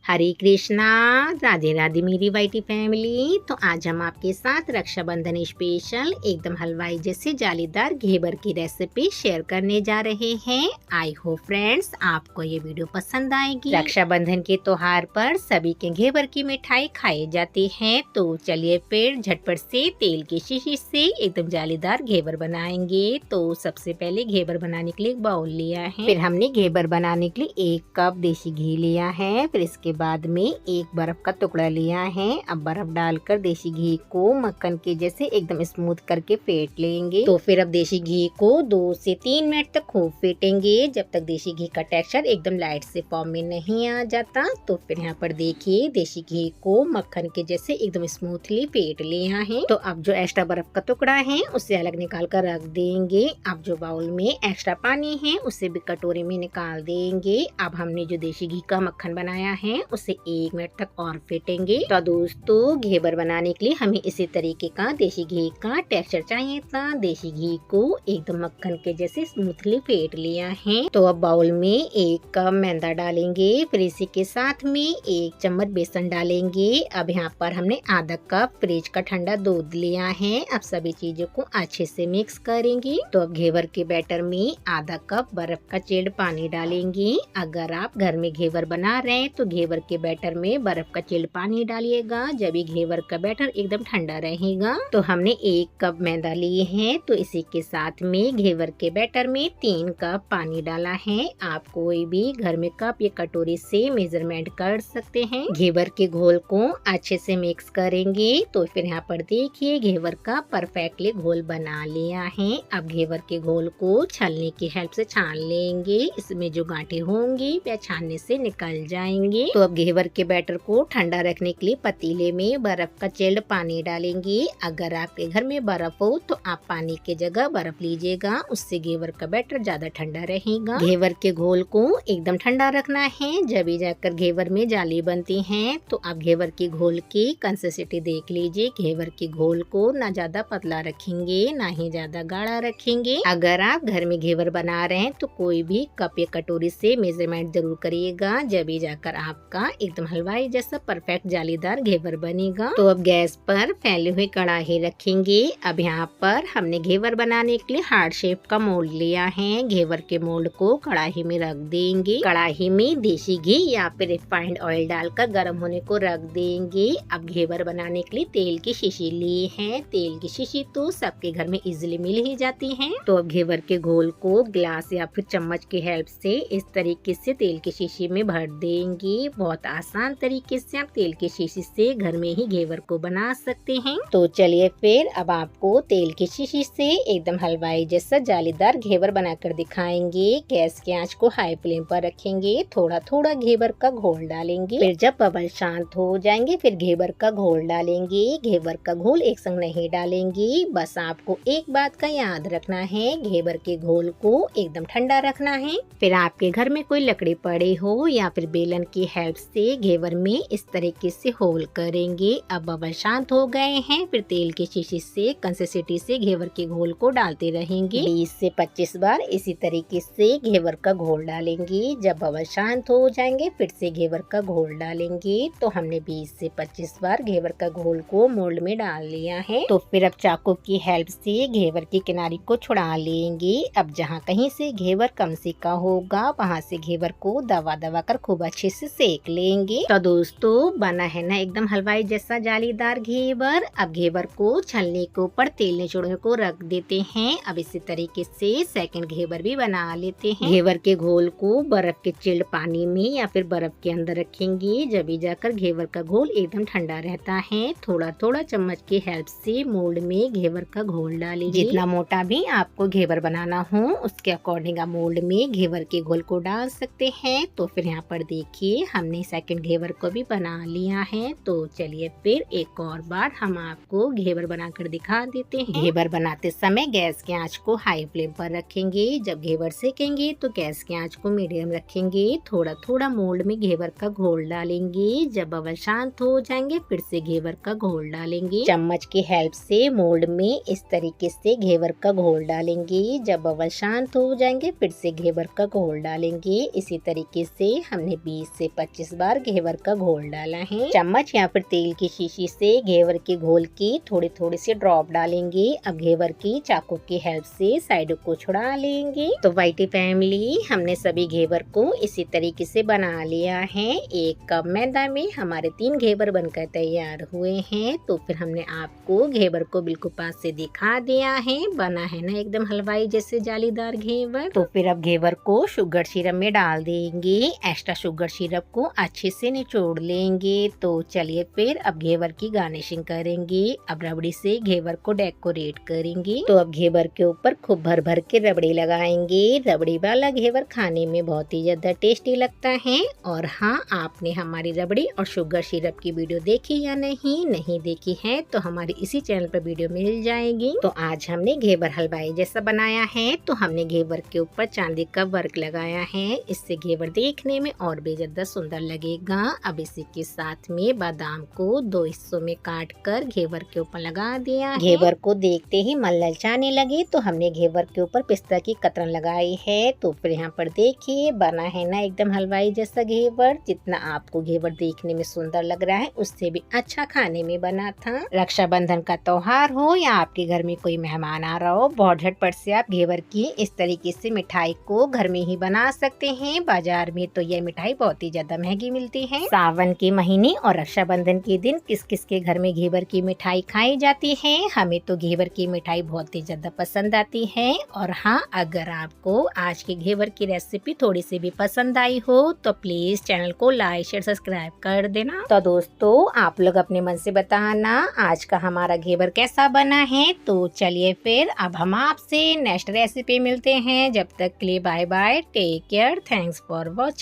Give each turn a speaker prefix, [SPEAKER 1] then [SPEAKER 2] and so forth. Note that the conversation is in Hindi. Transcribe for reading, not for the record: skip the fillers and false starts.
[SPEAKER 1] हरे कृष्णा, राधे राधे मेरी वाइटी फैमिली। तो आज हम आपके साथ रक्षाबंधन स्पेशल एकदम हलवाई जैसे जालीदार घेवर की रेसिपी शेयर करने जा रहे हैं। आई होप फ्रेंड्स आपको ये वीडियो पसंद आएगी। रक्षाबंधन के त्योहार पर सभी के घेवर की मिठाई खाई जाती है, तो चलिए फिर झटपट से तेल की शीशी से एकदम जालीदार घेवर बनाएंगे। तो सबसे पहले घेवर बनाने के लिए एक बाउल लिया है, फिर हमने घेवर बनाने के लिए 1 कप देसी घी लिया है, फिर इसके बाद में एक बर्फ का टुकड़ा लिया है। अब बर्फ डालकर देसी घी को मक्खन के जैसे एकदम स्मूथ करके फेंट लेंगे। तो फिर अब देसी घी को 2 से 3 मिनट तक खूब फेंटेंगे, जब तक देसी घी का टेक्सचर एकदम लाइट से फॉर्म में नहीं आ जाता। तो फिर यहाँ पर देखिए देसी घी को मक्खन के जैसे एकदम स्मूथली फेंट लिया है। तो अब जो एक्स्ट्रा बर्फ का टुकड़ा है उसे अलग निकाल कर रख देंगे। अब जो बाउल में एक्स्ट्रा पानी है उसे भी कटोरी में निकाल देंगे। अब हमने जो देसी घी का मक्खन बनाया है उसे 1 मिनट तक और फेंटेंगे। तो दोस्तों घेवर बनाने के लिए हमें इसी तरीके का देसी घी का टेक्सचर चाहिए था। देसी घी को एकदम मक्खन के जैसे स्मूथली फेंट लिया है। तो अब बाउल में 1 कप मैदा डालेंगे, फिर इसी के साथ में 1 चम्मच बेसन डालेंगे। अब यहाँ पर हमने आधा कप फ्रिज का ठंडा दूध लिया है। अब सभी चीजों को अच्छे से मिक्स करेंगे। तो अब घेवर के बैटर में आधा कप बर्फ का चिल्ड पानी डालेंगे। अगर आप घर में घेवर बना रहे हैं तो घेवर के बैटर में बर्फ का चिल्ड पानी डालिएगा, जब भी घेवर का बैटर एकदम ठंडा रहेगा। तो हमने 1 कप मैदा लिए हैं, तो इसी के साथ में घेवर के बैटर में 3 कप पानी डाला है। आप कोई भी घर में कप या कटोरी से मेजरमेंट कर सकते हैं। घेवर के घोल को अच्छे से मिक्स करेंगे। तो फिर यहाँ पर देखिए घेवर का परफेक्टली घोल बना लिया है। अब घेवर के घोल को छलनी की हेल्प से छान लेंगे। इसमें जो गांठें होंगी वह छानने से निकल जाएंगे। तो अब घेवर के बैटर को ठंडा रखने के लिए पतीले में बर्फ का चिल्ड पानी डालेंगे। अगर आपके घर में बर्फ हो तो आप पानी की जगह बर्फ लीजिएगा, उससे घेवर का बैटर ज्यादा ठंडा रहेगा। घेवर के घोल को एकदम ठंडा रखना है, जब ही जाकर घेवर में जाली बनती है। तो आप घेवर के घोल की कंसिस्टेंसी देख लीजिए। घेवर के घोल को ना ज्यादा पतला रखेंगे ना ही ज्यादा गाढ़ा रखेंगे। अगर आप घर में घेवर बना रहे हैं तो कोई भी कप या कटोरी से मेजरमेंट जरूर करिएगा, जब ही जाकर आपका एकदम हलवाई जैसा परफेक्ट जालीदार घेवर बनेगा। तो अब गैस पर फैली हुई कढ़ाई रखेंगे। अब यहाँ पर हमने घेवर बनाने के लिए हार्ट शेप का मोल्ड लिया है। घेवर के मोल्ड को कढ़ाई में रख देंगे। कढ़ाई में देसी घी या फिर रिफाइंड ऑयल डालकर गर्म होने को रख देंगे। अब घेवर बनाने के लिए तेल की शीशी ली है। तेल की शीशी तो सबके घर में इजीली मिल ही जाती है। तो अब घेवर के घोल को ग्लास या फिर चम्मच की हेल्प से इस तरीके से तेल की शीशी में भर देंगे। बहुत आसान तरीके से आप तेल की शीशी से घर में ही घेवर को बना सकते हैं। तो चलिए फिर अब आपको तेल की शीशी से एकदम हलवाई जैसा जालीदार घेवर बनाकर दिखाएंगे। गैस की आंच को हाई फ्लेम पर रखेंगे। थोड़ा थोड़ा घेवर का घोल डालेंगे, फिर जब बबल शांत हो जाएंगे फिर घेवर का घोल डालेंगे। घेवर का घोल एक संग नहीं डालेंगे, बस आपको एक बात का याद रखना है, घेवर के घोल को एकदम ठंडा रखना है। फिर आपके घर में कोई लकड़ी पड़े हो या फिर बेलन की हेल्प से घेवर में इस तरीके से होल करेंगे। अब बबल शांत हो गए हैं, फिर तेल की शीशी से कंसिस्टेंसी से घेवर के घोल को डालते रहेंगे। 20 से 25 बार इसी तरीके से घेवर का घोल डालेंगे। जब बबल शांत हो जाएंगे फिर से घेवर का घोल डालेंगे। तो हमने 20 से 25 बार घेवर का घोल को मोल्ड में डाल लिया है। तो फिर अब चाकू की हेल्प से घेवर की किनारी को छुड़ा लेंगे। अब जहाँ कहीं से घेवर कम सिका होगा वहाँ से घेवर को दबा दबा कर खूब अच्छे से सेक लेंगे। तो दोस्तों बना है ना एकदम हलवाई जैसा जालीदार घेवर। अब घेवर को छलनी के ऊपर तेल निचोड़ने को रख देते हैं। अब इसी तरीके से सेकंड घेवर भी बना लेते हैं। घेवर के घोल को बर्फ के चिल्ड पानी में या फिर बर्फ के अंदर रखेंगे, जब भी जाकर घेवर का घोल एकदम ठंडा रहता है। थोड़ा थोड़ा चम्मच की हेल्प से मोल्ड में घेवर का घोल डालिए। जितना मोटा भी आपको घेवर बनाना हो उसके अकॉर्डिंग आप मोल्ड में घेवर के घोल को डाल सकते हैं। तो फिर यहाँ पर देखिए हमने सेकंड घेवर को भी बना लिया है। तो चलिए फिर एक और बार हम आपको घेवर बनाकर दिखा देते हैं। घेवर बनाते समय गैस की आंच को हाई फ्लेम पर रखेंगे। जब घेवर सेकेंगे तो गैस की आंच को मीडियम रखेंगे। थोड़ा थोड़ा मोल्ड में घेवर का घोल डालेंगे। जब बबल शांत हो जाएंगे फिर से घेवर का घोल डालेंगे। चम्मच की हेल्प से मोल्ड में इस तरीके से घेवर का घोल डालेंगे। जब बबल शांत हो जाएंगे फिर से घेवर का घोल डालेंगे। इसी तरीके से हमने 20 से 25 बार घेवर का घोल डाला है। चम्मच या फिर तेल की शीशी से घेवर के घोल की थोड़ी थोड़ी सी ड्रॉप डालेंगे। अब घेवर की चाकू की हेल्प से साइडों को छुड़ा लेंगे। तो वाइटी फैमिली, हमने सभी घेवर को इसी तरीके से बना लिया है। एक कप मैदा में हमारे 3 घेवर बनकर तैयार हुए हैं। तो फिर हमने आपको घेवर को बिल्कुल पास से दिखा दिया है। बना है ना एकदम हलवाई जैसे जालीदार घेवर। तो फिर अब घेवर को शुगर सिरप में डाल देंगे। एक्स्ट्रा शुगर सिरप को अच्छे से निचोड़ लेंगे। तो चलिए फिर अब घेवर की गार्निशिंग करेंगे। अब रबड़ी से घेवर को डेकोरेट करेंगे। तो अब घेवर के ऊपर खूब भर भर के रबड़ी लगाएंगे। रबड़ी वाला घेवर खाने में बहुत ही ज्यादा टेस्टी लगता है। और हाँ, आपने हमारी रबड़ी और शुगर सिरप की वीडियो देखी या नहीं देखी है तो हमारी इसी चैनल पर वीडियो मिल जाएगी। तो आज हमने घेवर हलवाई जैसा बनाया है। तो हमने घेवर के ऊपर चांदी का वर्क लगाया है। इससे घेवर देखने में और भी ज्यादा सुंदर लगेगा। अब इसी के साथ में बादाम को 2 हिस्सों में काट कर घेवर के ऊपर लगा दिया है। घेवर को देखते ही मन ललचाने लगे तो हमने घेवर के ऊपर पिस्ता की कतरन लगाई है। तो फिर यहाँ पर देखिए बना है ना एकदम हलवाई जैसा घेवर। जितना आपको घेवर देखने में सुंदर लग रहा है उससे भी अच्छा खाने में बना था। रक्षाबंधन का त्योहार हो या आपके घर में कोई मेहमान आ रहा हो, बहुत झटपट से आप घेवर की इस तरीके से मिठाई को घर में ही बना सकते हैं। बाजार में तो यह मिठाई बहुत ही ज्यादा महंगी मिलती है। सावन के महीने और रक्षाबंधन के दिन किस किस के घर में घेवर की मिठाई खाई जाती है। हमें तो घेवर की मिठाई बहुत ही ज्यादा पसंद आती है। और हाँ, अगर आपको आज की घेवर की रेसिपी थोड़ी सी भी पसंद आई हो तो प्लीज चैनल को लाइक शेयर सब्सक्राइब कर देना। तो दोस्तों, आप लोग अपने मन से बताना आज का हमारा घेवर कैसा बना है। तो चलिए फिर अब हम आपसे नेक्स्ट रेसिपी मिलते हैं। जब तक के लिए bye bye, take care, thanks for watching.